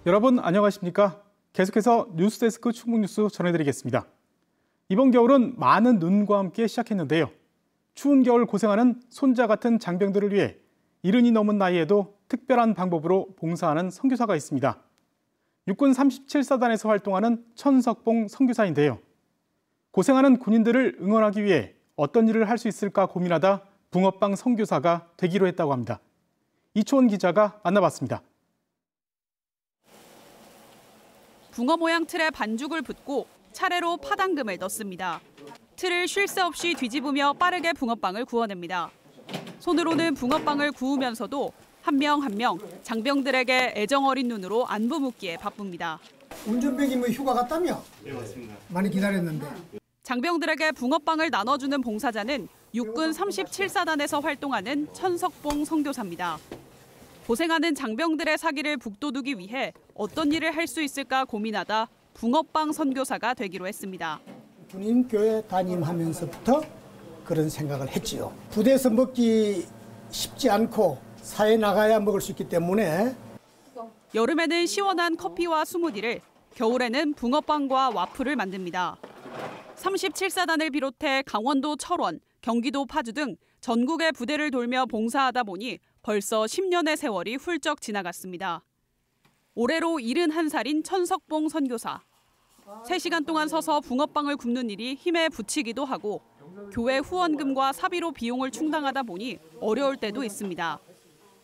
여러분 안녕하십니까? 계속해서 뉴스데스크 충북뉴스 전해드리겠습니다. 이번 겨울은 많은 눈과 함께 시작했는데요. 추운 겨울 고생하는 손자 같은 장병들을 위해 70이 넘은 나이에도 특별한 방법으로 봉사하는 선교사가 있습니다. 육군 37사단에서 활동하는 천석봉 선교사인데요. 고생하는 군인들을 응원하기 위해 어떤 일을 할 수 있을까 고민하다 붕어빵 선교사가 되기로 했다고 합니다. 이초원 기자가 만나봤습니다. 붕어 모양 틀에 반죽을 붓고 차례로 파당금을 넣습니다. 틀을 쉴 새 없이 뒤집으며 빠르게 붕어빵을 구워냅니다. 손으로는 붕어빵을 구우면서도 한 명 한 명 장병들에게 애정어린 눈으로 안부 묻기에 바쁩니다. 운전병이 휴가 갔다며? 네, 맞습니다. 많이 기다렸는데. 장병들에게 붕어빵을 나눠주는 봉사자는 육군 37사단에서 활동하는 천석봉 선교사입니다. 고생하는 장병들의 사기를 북돋우기 위해 어떤 일을 할 수 있을까 고민하다 붕어빵 선교사가 되기로 했습니다. 군인 교회 담임하면서부터 그런 생각을 했지요. 부대에서 먹기 쉽지 않고 사회에 나가야 먹을 수 있기 때문에 여름에는 시원한 커피와 스무디를, 겨울에는 붕어빵과 와플을 만듭니다. 37사단을 비롯해 강원도 철원, 경기도 파주 등 전국의 부대를 돌며 봉사하다 보니 벌써 10년의 세월이 훌쩍 지나갔습니다. 올해로 71살인 천석봉 선교사. 3시간 동안 서서 붕어빵을 굽는 일이 힘에 부치기도 하고 교회 후원금과 사비로 비용을 충당하다 보니 어려울 때도 있습니다.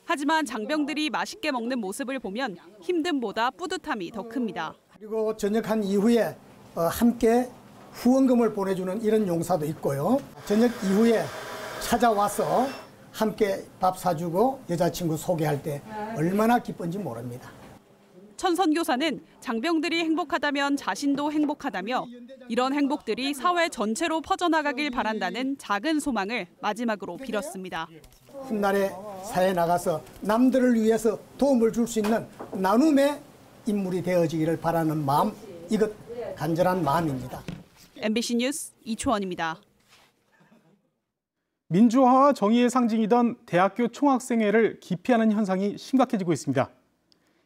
하지만 장병들이 맛있게 먹는 모습을 보면 힘듦보다 뿌듯함이 더 큽니다. 그리고 전역한 이후에 함께 후원금을 보내주는 이런 용사도 있고요. 전역 이후에 찾아와서 함께 밥 사주고 여자친구 소개할 때 얼마나 기쁜지 모릅니다. 천 선교사는 장병들이 행복하다면 자신도 행복하다며 이런 행복들이 사회 전체로 퍼져나가길 바란다는 작은 소망을 마지막으로 빌었습니다. 훗날에 사회에 나가서 남들을 위해서 도움을 줄 수 있는 나눔의 인물이 되어지기를 바라는 마음, 이것 간절한 마음입니다. MBC 뉴스 이초원입니다. 민주화와 정의의 상징이던 대학교 총학생회를 기피하는 현상이 심각해지고 있습니다.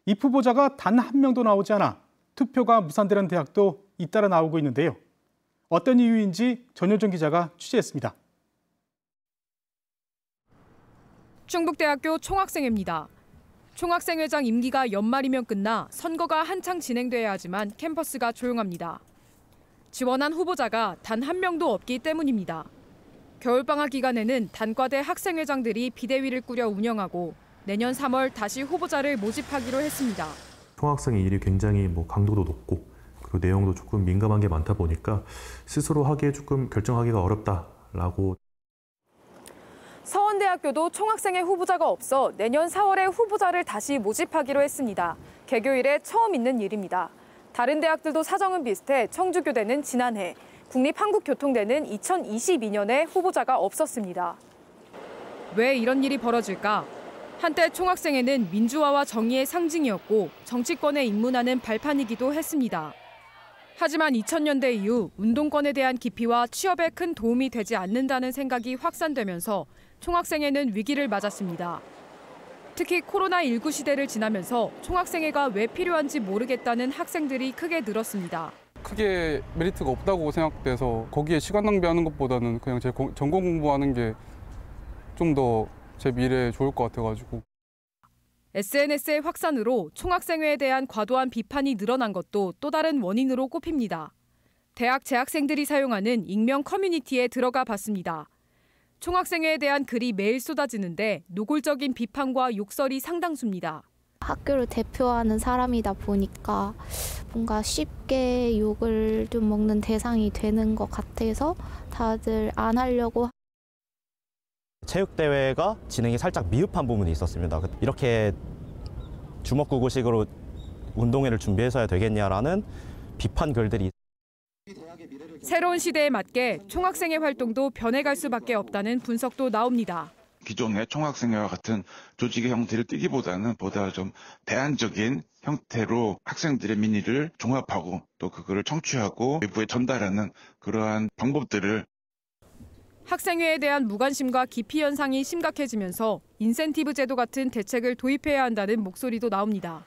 입 후보자가 단 한 명도 나오지 않아 투표가 무산되는 대학도 잇따라 나오고 있는데요. 어떤 이유인지 전효정 기자가 취재했습니다. 충북대학교 총학생회입니다. 총학생회장 임기가 연말이면 끝나 선거가 한창 진행돼야 하지만 캠퍼스가 조용합니다. 지원한 후보자가 단 한 명도 없기 때문입니다. 겨울방학 기간에는 단과대 학생회장들이 비대위를 꾸려 운영하고 내년 3월 다시 후보자를 모집하기로 했습니다. 총학생회 일이 굉장히 강도도 높고 그리고 내용도 조금 민감한 게 많다 보니까 스스로 하기에 조금 결정하기가 어렵다라고. 서원대학교도 총학생회 후보자가 없어 내년 4월에 후보자를 다시 모집하기로 했습니다. 개교 이래 처음 있는 일입니다. 다른 대학들도 사정은 비슷해 청주교대는 지난해, 국립한국교통대는 2022년에 후보자가 없었습니다. 왜 이런 일이 벌어질까? 한때 총학생회는 민주화와 정의의 상징이었고 정치권에 입문하는 발판이기도 했습니다. 하지만 2000년대 이후 운동권에 대한 기피와 취업에 큰 도움이 되지 않는다는 생각이 확산되면서 총학생회는 위기를 맞았습니다. 특히 코로나19 시대를 지나면서 총학생회가 왜 필요한지 모르겠다는 학생들이 크게 늘었습니다. 크게 메리트가 없다고 생각돼서 거기에 시간 낭비하는 것보다는 그냥 제 전공 공부하는 게 좀 더 제 미래에 좋을 것 같아가지고. SNS의 확산으로 총학생회에 대한 과도한 비판이 늘어난 것도 또 다른 원인으로 꼽힙니다. 대학 재학생들이 사용하는 익명 커뮤니티에 들어가 봤습니다. 총학생회에 대한 글이 매일 쏟아지는데 노골적인 비판과 욕설이 상당수입니다. 학교를 대표하는 사람이다 보니까 뭔가 쉽게 욕을 좀 먹는 대상이 되는 것 같아서 다들 안 하려고. 체육대회가 진행이 살짝 미흡한 부분이 있었습니다. 이렇게 주먹구구식으로 운동회를 준비해서야 되겠냐라는 비판 글들이. 새로운 시대에 맞게 총학생회 활동도 변해갈 수밖에 없다는 분석도 나옵니다. 기존의 총학생회와 같은 조직의 형태를 띠기보다는 보다 좀 대안적인 형태로 학생들의 민의를 종합하고 또 그거를 청취하고 외부에 전달하는 그러한 방법들을. 학생회에 대한 무관심과 기피 현상이 심각해지면서 인센티브 제도 같은 대책을 도입해야 한다는 목소리도 나옵니다.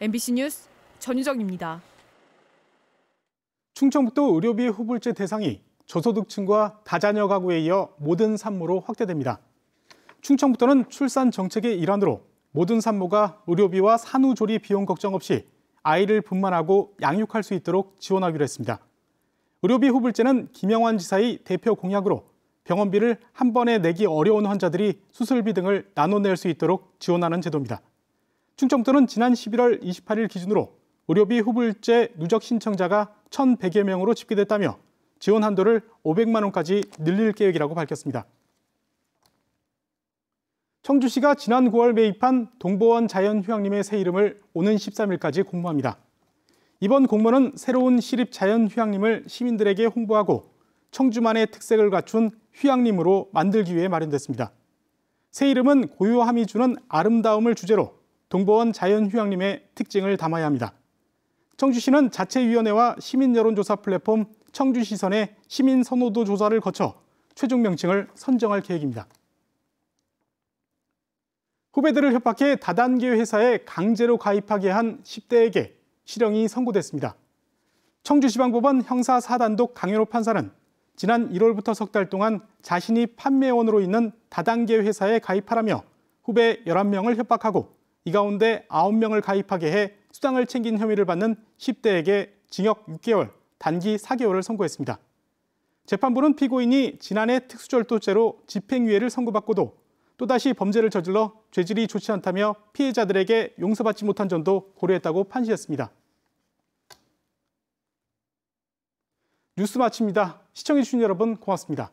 MBC 뉴스 전유정입니다. 충청북도 의료비 후불제 대상이 저소득층과 다자녀 가구에 이어 모든 산모로 확대됩니다. 충청북도는 출산 정책의 일환으로 모든 산모가 의료비와 산후조리 비용 걱정 없이 아이를 분만하고 양육할 수 있도록 지원하기로 했습니다. 의료비 후불제는 김영환 지사의 대표 공약으로 병원비를 한 번에 내기 어려운 환자들이 수술비 등을 나눠낼 수 있도록 지원하는 제도입니다. 충청북도는 지난 11월 28일 기준으로 의료비 후불제 누적 신청자가 1,100여 명으로 집계됐다며 지원 한도를 500만 원까지 늘릴 계획이라고 밝혔습니다. 청주시가 지난 9월 매입한 동보원 자연휴양림의 새 이름을 오는 13일까지 공모합니다. 이번 공모는 새로운 시립 자연휴양림을 시민들에게 홍보하고 청주만의 특색을 갖춘 휴양림으로 만들기 위해 마련됐습니다. 새 이름은 고요함이 주는 아름다움을 주제로 동보원 자연휴양림의 특징을 담아야 합니다. 청주시는 자체위원회와 시민여론조사 플랫폼 청주시선의 시민선호도 조사를 거쳐 최종 명칭을 선정할 계획입니다. 후배들을 협박해 다단계 회사에 강제로 가입하게 한 10대에게 실형이 선고됐습니다. 청주지방법원 형사 4단독 강현호 판사는 지난 1월부터 석 달 동안 자신이 판매원으로 있는 다단계 회사에 가입하라며 후배 11명을 협박하고 이 가운데 9명을 가입하게 해 수당을 챙긴 혐의를 받는 10대에게 징역 6개월, 단기 4개월을 선고했습니다. 재판부는 피고인이 지난해 특수절도죄로 집행유예를 선고받고도 또다시 범죄를 저질러 죄질이 좋지 않다며 피해자들에게 용서받지 못한 점도 고려했다고 판시했습니다. 뉴스 마칩니다. 시청해주신 여러분 고맙습니다.